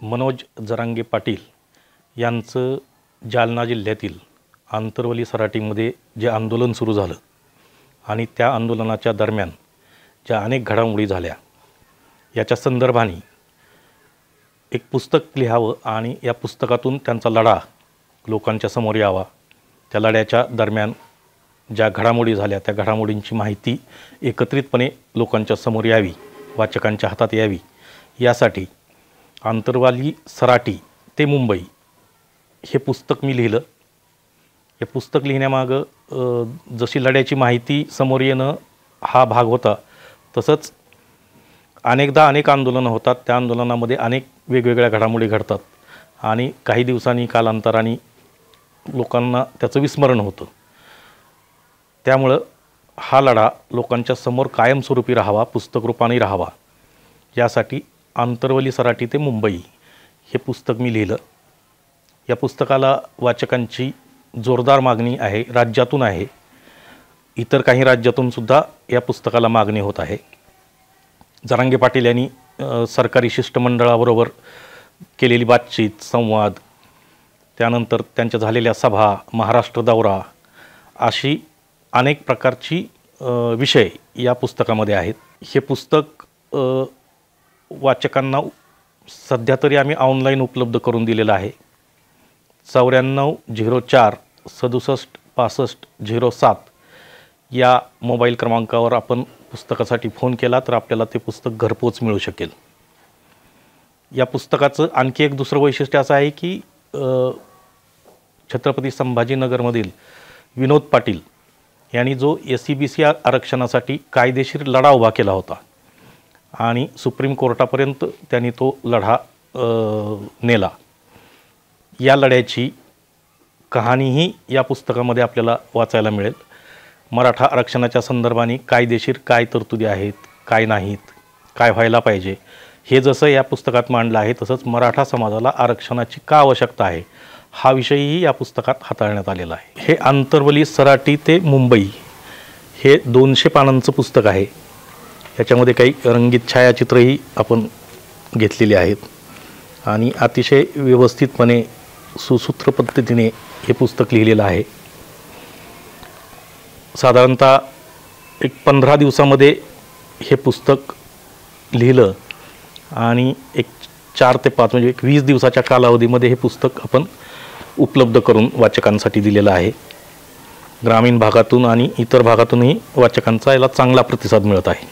मनोज जरांगे पाटील यांचं जालना जिल्ह्यातील आंतरवली सराटीमध्ये जे आंदोलन सुरू झालं आणि त्या आंदोलनाच्या दरम्यान ज्या अनेक घडामोडी झाल्या याच्या संदर्भाने एक पुस्तक लिहावं आणि या पुस्तकातून त्यांचा लढा लोकांच्या समोर यावा। त्या लढ्याच्या दरम्यान ज्या घडामोडी झाल्या त्या घडामोडींची माहिती एकत्रितपणे लोकांच्या समोर यावी, वाचकांच्या हातात यावी, यासाठी आंतरवाली सराटी ते मुंबई हे पुस्तक मी लिहिलं। हे पुस्तक लिहिण्यामागं जशी लढ्याची माहिती समोर येणं हा भाग होता, तसंच अनेकदा अनेक आंदोलनं होतात, त्या आंदोलनामध्ये अनेक वेगवेगळ्या घडामोडी घडतात आणि काही दिवसांनी कालांतराने लोकांना त्याचं विस्मरण होतं। त्यामुळं हा लढा लोकांच्या समोर कायमस्वरूपी राहावा, पुस्तक रूपाने राहावा, यासाठी आंतरवली सराटी ते मुंबई हे पुस्तक मी लिहिलं। या पुस्तकाला वाचकांची जोरदार मागणी आहे, राज्यातून आहे, इतर काही राज्यातूनसुद्धा या पुस्तकाला मागणी होत आहे। जरांगे पाटील यांनी सरकारी शिष्टमंडळाबरोबर केलेली बातचीत, संवाद, त्यानंतर त्यांच्या झालेल्या सभा, महाराष्ट्र दौरा, अशी अनेक प्रकारची विषय या पुस्तकामध्ये आहेत। हे पुस्तक वाचकांना सध्या तरी आम्ही ऑनलाईन उपलब्ध करून दिलेलं आहे। 9404 67 65 07 या मोबाईल क्रमांकावर आपण पुस्तकासाठी फोन केला तर आपल्याला ते पुस्तक घरपोच मिळू शकेल। या पुस्तकाचं आणखी एक दुसरं वैशिष्ट्य असं आहे की छत्रपती संभाजीनगरमधील विनोद पाटील यांनी जो SEBC आरक्षणासाठी कायदेशीर लढा उभा केला होता आणि सुप्रीम कोर्टापर्यंत त्यांनी तो लढा नेला, या लढ्याची कहाणीही या पुस्तकामध्ये आपल्याला वाचायला मिळेल। मराठा आरक्षणाच्या संदर्भाने कायदेशीर काय तरतुदी आहेत, काय नाहीत, काय व्हायला पाहिजे, हे जसं या पुस्तकात मांडलं आहे, तसंच मराठा समाजाला आरक्षणाची का आवश्यकता आहे हा विषयही या पुस्तकात हाताळण्यात आलेला आहे। हे आंतरवली सराटी ते मुंबई हे 200 पानांचं पुस्तक आहे। याच्यामध्ये काही रंगीत छायाचित्रही आपण घेतलेली आहेत आणि अतिशय व्यवस्थितपणे सुसूत्र पद्धतीने हे पुस्तक लिहिलेलं आहे। साधारणतः एक 15 दिवसामध्ये हे पुस्तक लिहिलं आणि एक 4 ते 5 म्हणजे एक 20 दिवसाच्या कालावधीमध्ये हे पुस्तक आपण उपलब्ध करून वाचकांसाठी दिलेलं आहे। ग्रामीण भागातून आणि इतर भागातूनही वाचकांचा याला चांगला प्रतिसाद मिळत आहे।